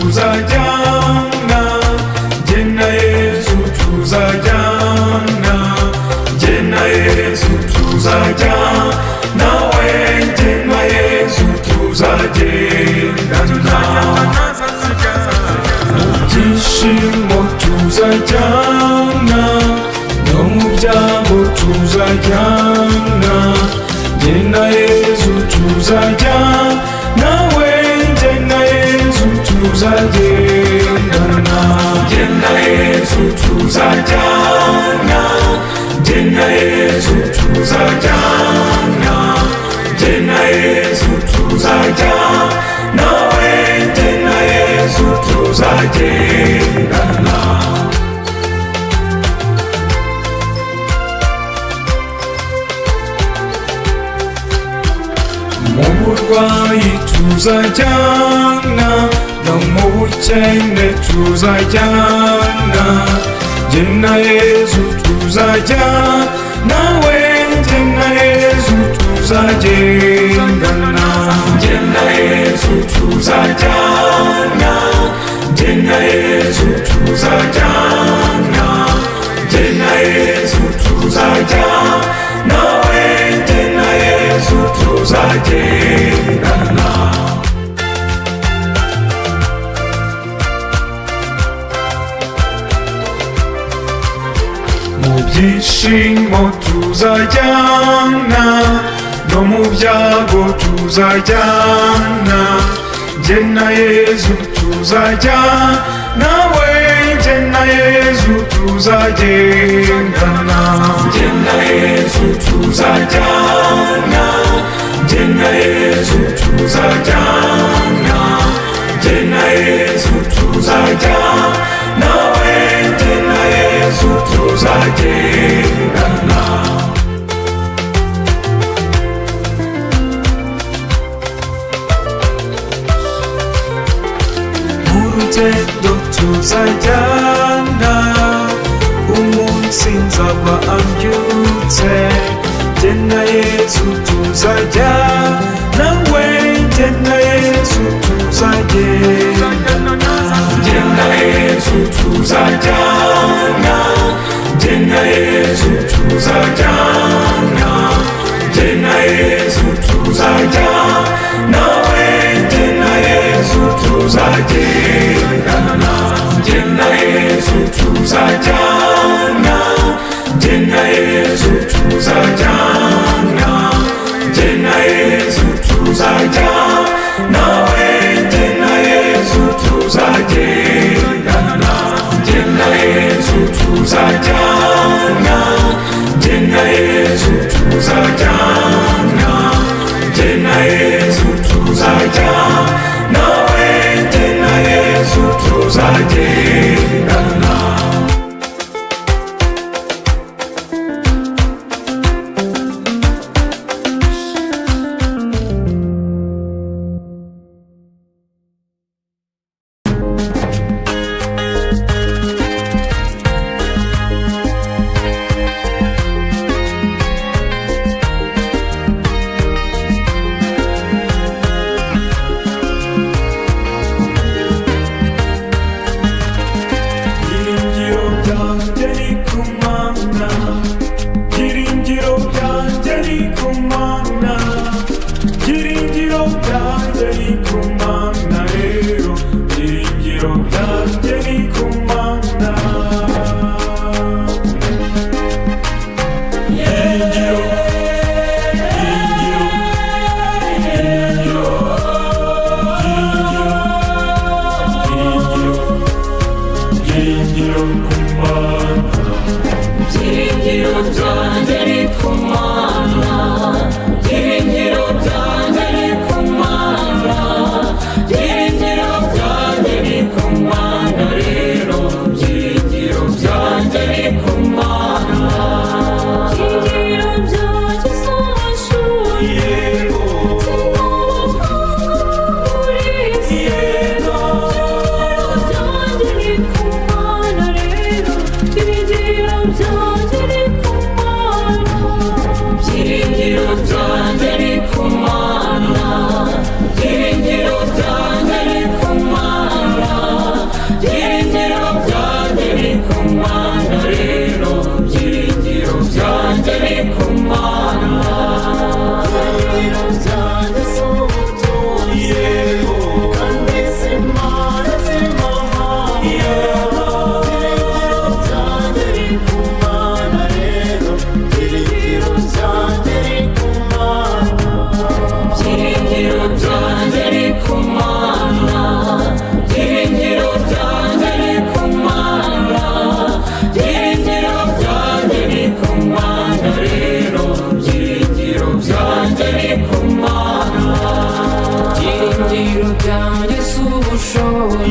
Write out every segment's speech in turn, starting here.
tuzajyana, jye na Yesu tuzajyana, jye na Yesu tuzajyana, nawe jye na Yesu tuzagendana. Mu byishimo tuzajyana, no mu byago tuzajyana, jye na Yesu tuzajyana, nawe jye na Yesu tuzagendana. Jye na Yesu tuzajyana, jye na Yesu tuzajyana, jye na Yesu tuzajyana, nawe jye na Yesu tuzagendana. Mu burwayi tuzajyana, no mu bukene tuzajyana, jye na Yesu tuzajyana, nawe jye na Yesu tuzagendana. Jye na Yesu tuzajyana, jye na Yesu tuzajyana, jye na Yesu tuzajyana, nawe jye na Yesu tuzagendana. Mu byishimo tuzajyana, no mu byago tuzajyana, jye na Yesu tuzajyana, nawe jye na Yesu tuzagendana. Jye na Yesu tuzajyana, jye na Yesu tuzajyana, jye na Yesu tuzajyana, nawe jye na Yesu tuzagendana. Mu rugendo tuzajyana, umunsi nzaba ambyutse, jye na Yesu tuzajyana, nawe jye na Yesu tuzagendana. Jye na Yesu tuzajyana, jye na Yesu tuzajyana, jye na Yesu tuzajyana, nawe jye na Yesu tuzagendana. Jye na Yesu tuzajyana, jye na Yesu tuzajyana, jye na Yesu tuzajyana, nawe jye na Yesu tuzagendana. Jye na Yesu tuzajyana, jye na Yesu tuzajyana, jye na Yesu tuzajyana, nawe jye na Yesu tuzagendana.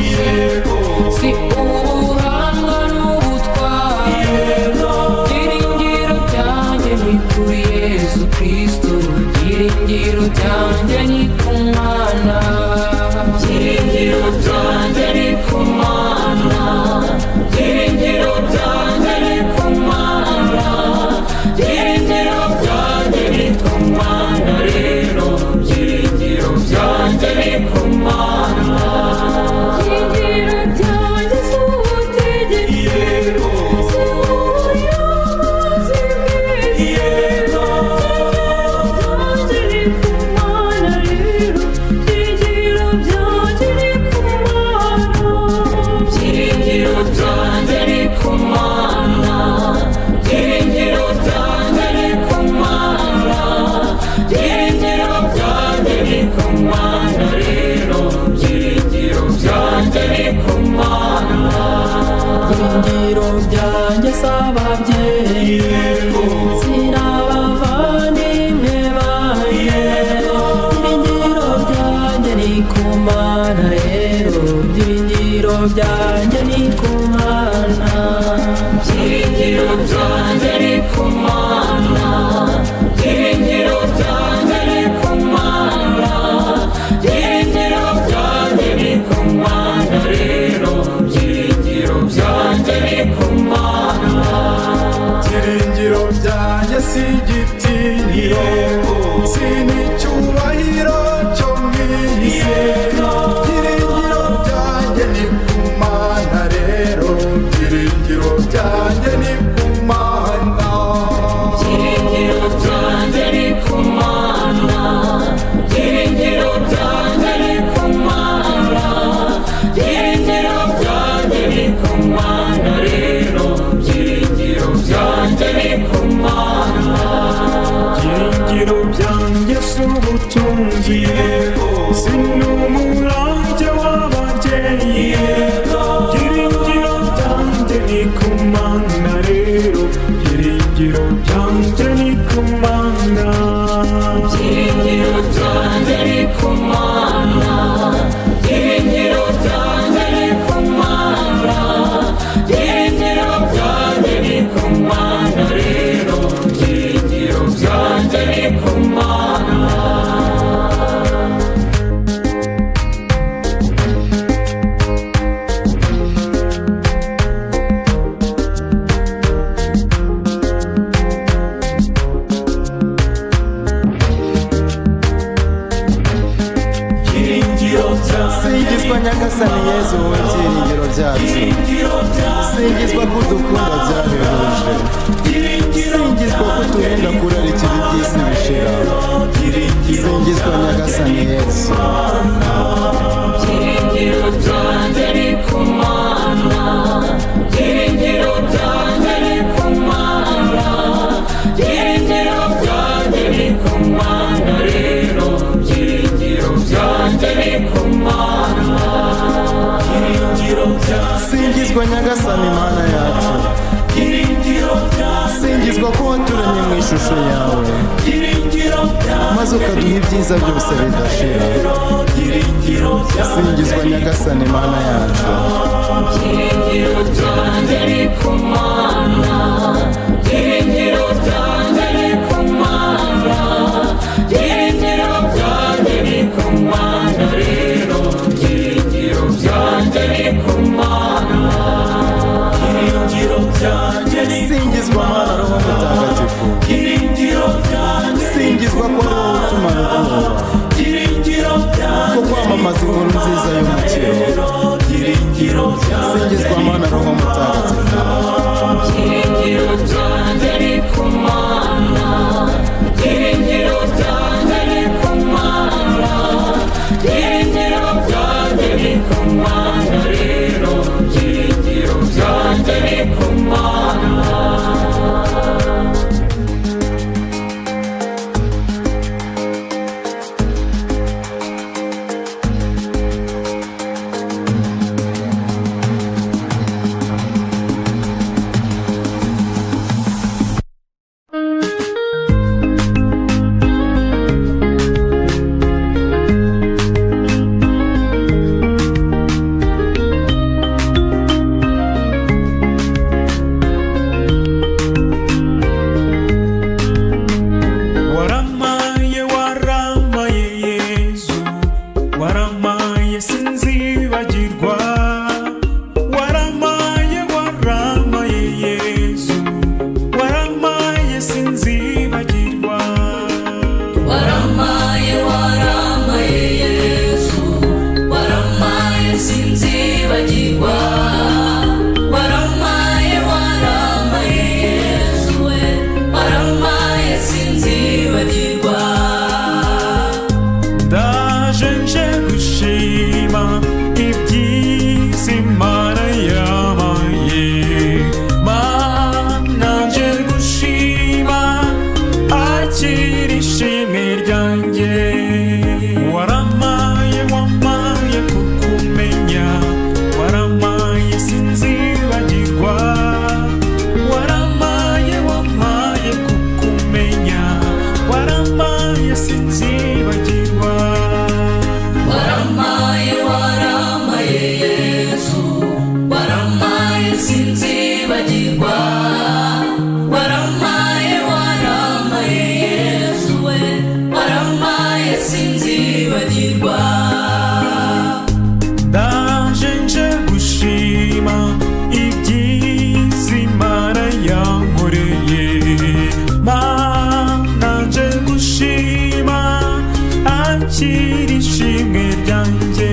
byose, si ubuhanga n'ubutware. Byiringiro byanjye ni kuri Yesu Kristo, byiringiro byanjye ni ku Mana, byiringiro byanjye ni ku Mana, byiringiro byanjye ni ku Mana, byiringiro byanjye ni ku Mana. Rero byiringiro byanjye ni ku Mana, byiringiro byanjye si ubutegetsi, si ubuyobozi bw'isi. Byiringiro byanjye ni ku Mana, rero byiringiro byanjye ni ku Mana, byiringiro byanjye ni ku Mana, byiringiro byanjye ni ku Mana, byiringiro byanjye ni ku Mana. Rero byiringiro byanjye ni ku Mana, byiringiro byanjye si ababyeyi, si n'abavandimwe banjye. Byiringiro byanjye ni ku Mana, rero byiringiro byanjye ni ku Mana, byiringiro byanjye ni ku Mana, byiringiro byanjye ni ku Mana, byiringiro byanjye ni ku Mana. Rero byiringiro byanjye ni ku Mana, byiringiro byanjye si igitinyiro, si n'icyubahiro cyo mu isi. Byiringiro byanjye ni ku Mana, rero byiringiro byanjye ni ku Mana, byiringiro byanjye ni ku Mana, byiringiro byanjye ni ku Mana, byiringiro byanjye ni ku Mana. Rero byiringiro byanjye ni ku Mana, byiringiro byanjye si ubutunzi, si n'umurage w'ababyeyi. Byiringiro byanjye ni ku Mana, rero byiringiro byanjye ni ku Mana, byiringiro byanjye ni ku Mana, byiringiro byanjye ni ku Mana, byiringiro byanjye ni ku Mana. Rero byiringiro byanjye ni ku Mana. Singizwa Nyagasani Yezu, wowe byiringiro byacu. Singizwa ko udukunda byahebuje, singizwa ko uturinda kurarikira iby'isi bishira. Singizwa Nyagasani Yezu, byiringiro byanjye ni ku Mana, byiringiro byanjye ni ku Mana, byiringiro byanjye ni ku Mana. Rero byiringiro byanjye ni ku Mana, byiringiro byanjye. singizwa Nyagasani Mana yacu, singizwa ko waturemye mu ishusho yawe, maze ukaduha ibyiza byose bidashira. Singizwa Nyagasani Mana yacu, byiringiro byanjye ni ku Mana, byiringiro byanjye ni ku Mana, byiringiro byanjye ni ku Mana. Rero byiringiro byanjye ni ku Mana, byiringiro byanjye ni ku singizwa Mana Roho Mutagatifu, singizwa ko ari wowe utuma rukuba, ko kwamamaza inkuru nziza y'umukiro. Singizwa Mana Roho Mutagatifu, waramaye sinzibagirwa waramaye waramaye Yesu waramaye sinzibagirwa waramaye waramaye Yesu we waramaye sinzibagirwa ndaje nje gushima ibyiza Imana yankoreye Mana nje gushima akira ishimwe ryanjye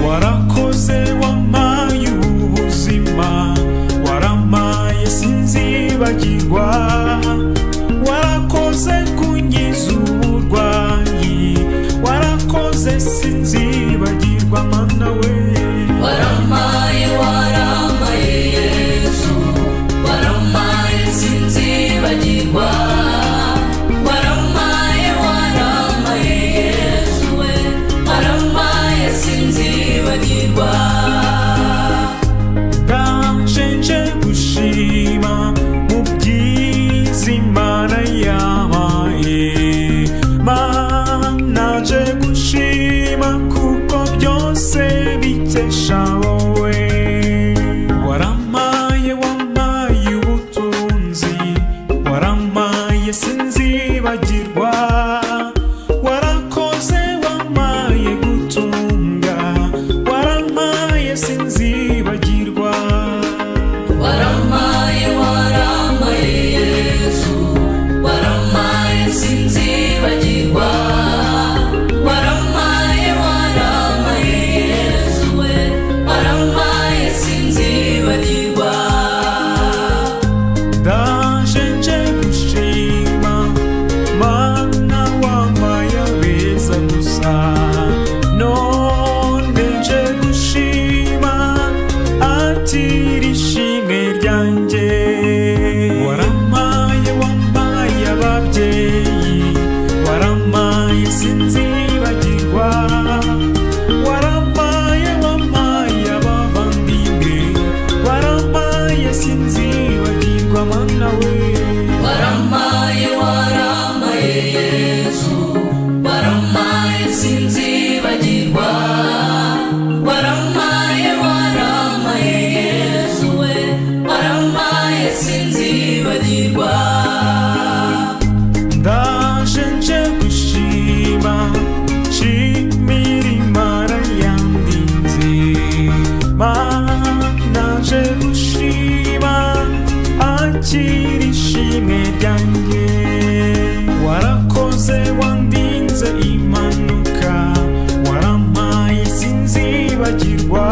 warakoze wampaye ubuzima waramaye sinzibagirwa warakoze kunkiza uburwayi warakoze sinzibagirwa Mana we waramaye waramaye Yesu waramaye sinzibagirwa waramaye waramaye Yesu we waramaye sinzibagirwa ndaje nje gushima mu byiza Imana yampaye Mana nje gushima kuko byose bikesha wowe waramaye wampaye ubutunzi waramaye sinzibagirwa warakoze wampaye gutunga waramaye sinzibagirwa waramaye waramaye Yesu waramaye sinzibagirwa waramaye waramaye Yesu we waramaye sinzibagirwa ndaje nje gushima Mana wampaye abeza gusa none nje gushima akira ishimwe ryanjye waramaye wampaye ababyeyi waramaye sinzibagirwa waramaye wampaye abavandimwe waramaye sinzibagirwa Mana we waramaye waramaye Yesu waramaye sinzibagirwa waramaye waramaye Yesu we waramaye sinzibagirwa ndaje nje gushima shimira Imana yandinze Mana nje gushima akira ishimwe ryanjye warakoze wandinze impanuka waramaye sinzibagirwa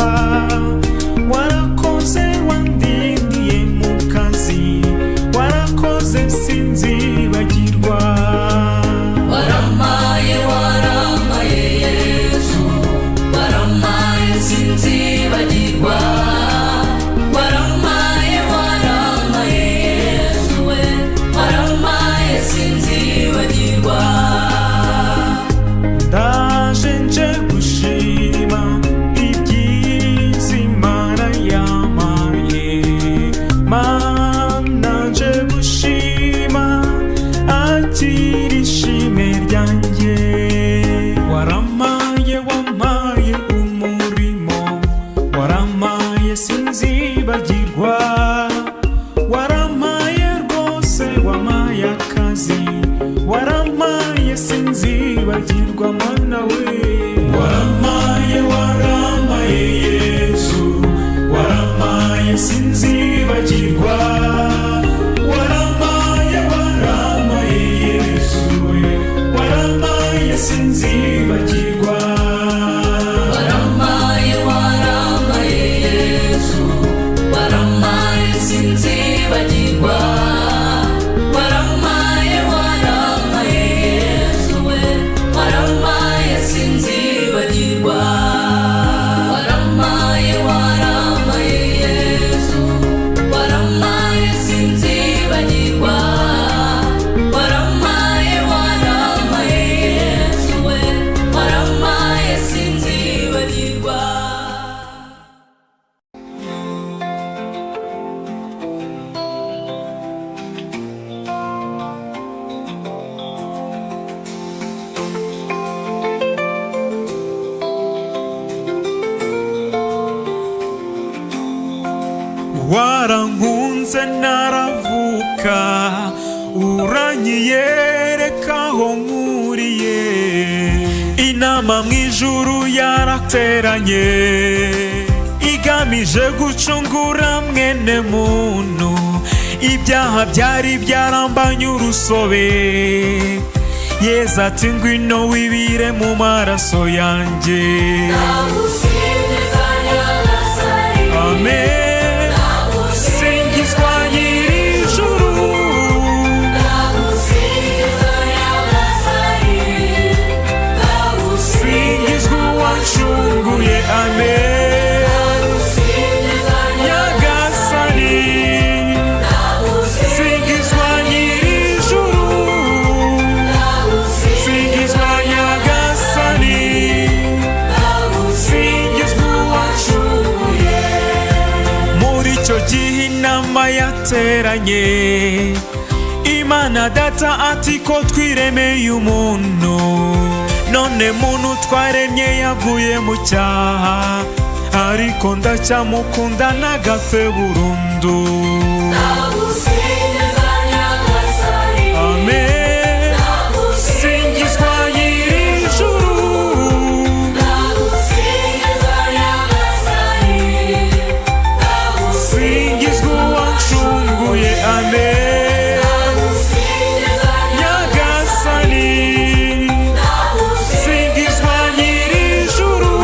warakoze wandindiye mu kazi warakoze sinzibagirwa waramaye waramaye Yesu waramaye sinzibagirwa waramaye waramaye Yesu we waramaye sinzibagirwa ndaje nje gushima ibyiza Imana yampaye Mana nje gushima akira ishimwe ryanjye waramaye wampaye umurimo waramaye sinzibagirwa waramaye rwose wampaye akazi waramaye sinzibagirwa Mana we waramaye waramaye Yesu waramaye sinzibagirwa waramaye waramaye Yesu we waramaye sinzibagirwa waramaye waramaye Yesu waramaye sinzibagirwa waramaye waramaye Yesu we waramaye sinzibagirwa warankunze naravuka, uranyiyereka aho nkuriye. Inama mu ijuru yarateranye, igamije gucungura mwene muntu. Ibyaha byari byarambanye urusobe, Yesu ati ngwino wibire mu maraso yanjye. Amen. Singizwa nyir'ijuru, singizwa uwancunguye. Amen. Nyagasani, singizwa nyir'ijuru, singizwa Nyagasani, singizwa uwancunguye. Muri icyo gihe inama yateranye, Imana Data ati ko twiremeye umuntu, none muntu twaremye yaguye mu cyaha, ariko ndacyamukunda ntagapfe burundu. Amen. Singizwa nyir'ijuru, singizwa uwancunguye. Amen. Nyagasani, singizwa nyir'ijuru,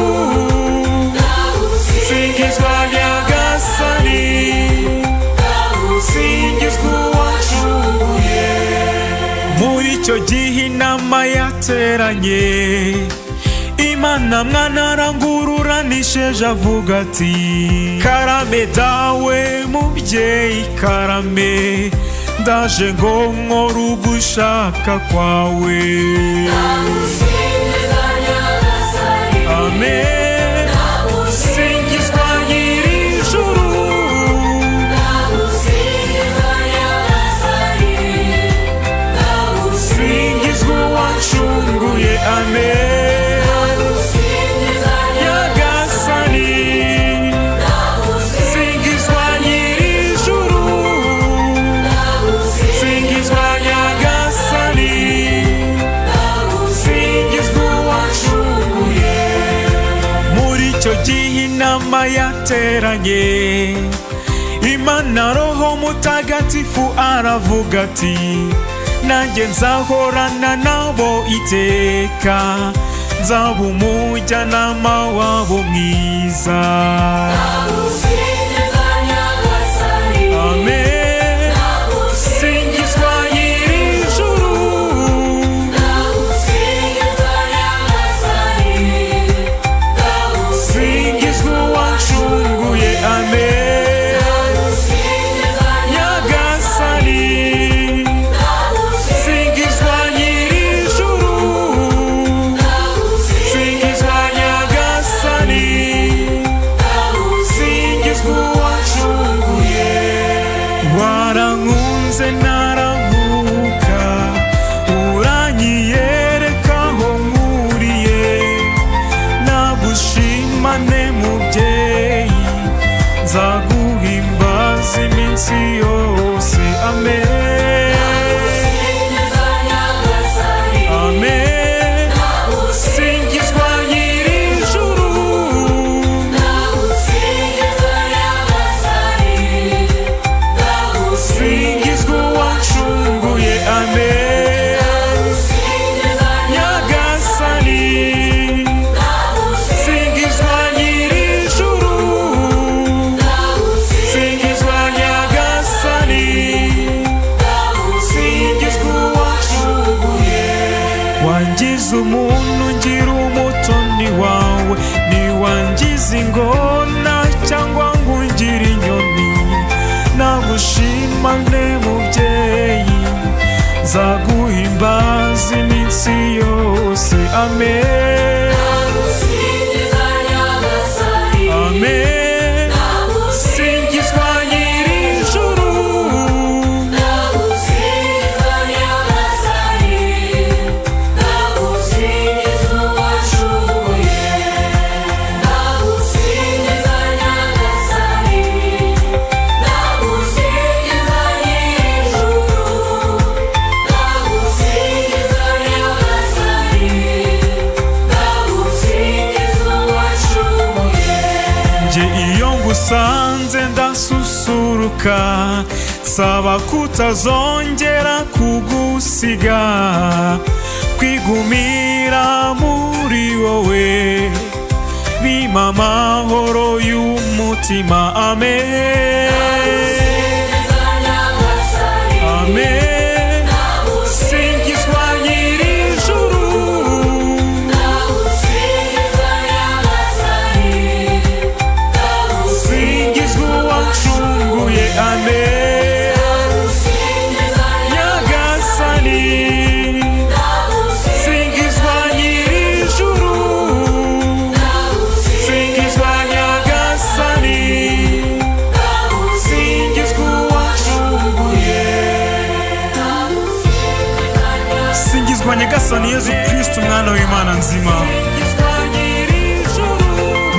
singizwa Nyagasani, singizwa uwancunguye. Muri icyo gihe inama yateranye, Imana Mwana arangururanisheje avuga ati karame dawe mubyeyi karame, ndaje ngo nkore ugushaka kwawe. Amen. Singizwa nyir'ijuru, singizwa uwancunguye. Amen. Nyagasani, singizwa nyir'ijuru, singizwa Nyagasani, singizwa uwancunguye. Muri icyo gihe inama yateranye, Imana Roho Mutagatifu aravuga ati nanjye nzahorana nabo iteka, nzaba umujyanama wabo mwiza. Amen. Singizwa nyir'ijuru, singizwa uwancunguye. Amen. Nyagasani, singizwa nyir'ijuru, singizwa Nyagasani, singizwa uwancunguye. Warankunze naravuka, uranyiyereka aho nkuriye. Nagushimane mubyeyi, nzaguhimbaza iminsi yose. Amen. Amen. Singizwa nyir'ijuru, singizwa uwancunguye. Amen. Nyagasani, singizwa nyir'ijuru, singizwa Nyagasani, singizwa uwancunguye. Wangiza umuntu ngira umutoni wawe, ntiwangiza ingona cyangwa ngo ungire inyoni. Nagushimane mubyeyi, nzaguhimbaza iminsi yose. Amen. Amen. Singizwa nyir'ijuru, ngusanze ndasusuruka, saba kutazongera kugusiga, kwigumira muri wowe bimpa amahoro y'umutima. Amen, amen. Singizwa nyir'ijuru, singizwa uwancunguye. Amen, nyagasani. Singizwa nyir'ijuru, singizwa nyagasani, singizwa uwancunguye. Singizwa nyagasani Yezu Kristo, umwana w'Imana nzima.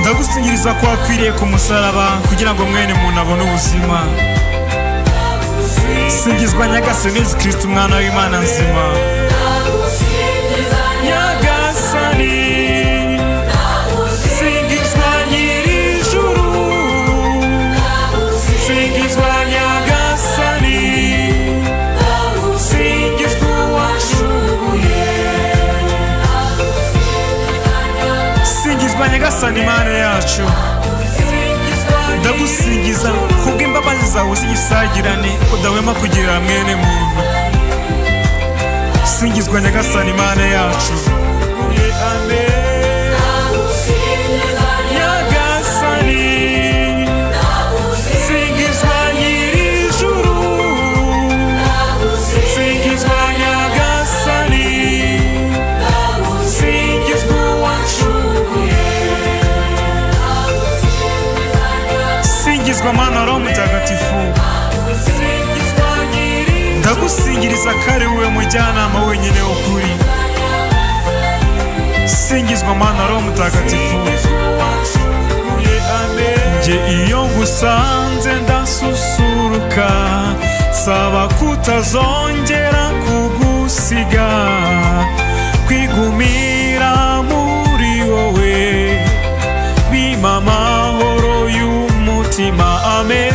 Ndagusingiriza ko wapfiriye ku musaraba kugira ngo mwene muntu abone ubuzima. Singizwa nyagasani Yezu Kristo, umwana w'Imana nzima. Nyagasani, singizwa nyir'ijuru, singizwa nyagasani, singizwa uwancunguye. Singizwa nyagasani Mana yacu, ndagusingiza kubw'imbabazi zawe z'igisagirane udahwema kugirira mwene muntu. Singizwa nyagasani Mana yacu. Amen, nyagasani. Singizwa nyir'ijuru, singizwa nyagasani, singizwa uwancunguye. Singizwa Mana Roho Mutagatifu, ndagusingiriza ko ari wowe mujyanama wenyine w'ukuri. Singizwa Mana Roho Mutagatifu. Nje iyo ngusanze ndasusuruka, saba kutazongera kugusiga, kwigumira muri wowe bimpa amahoro y'umutima. Amen,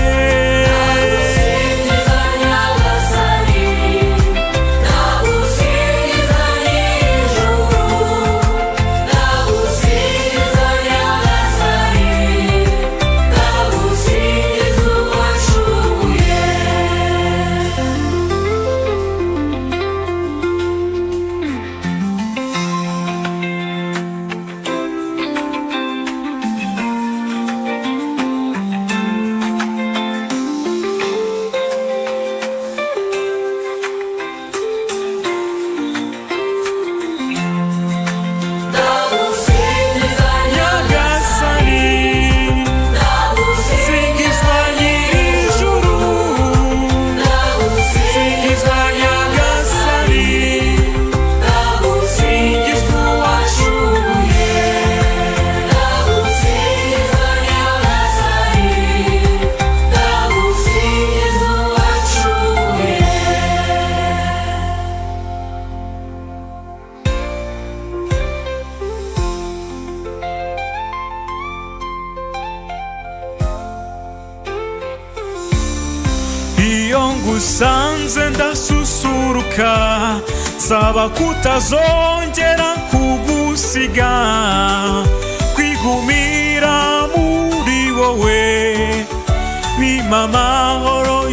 ngusanze ndasusuruka, saba kutazongera kugusiga, kwigumira muri wowe bimpa amahoro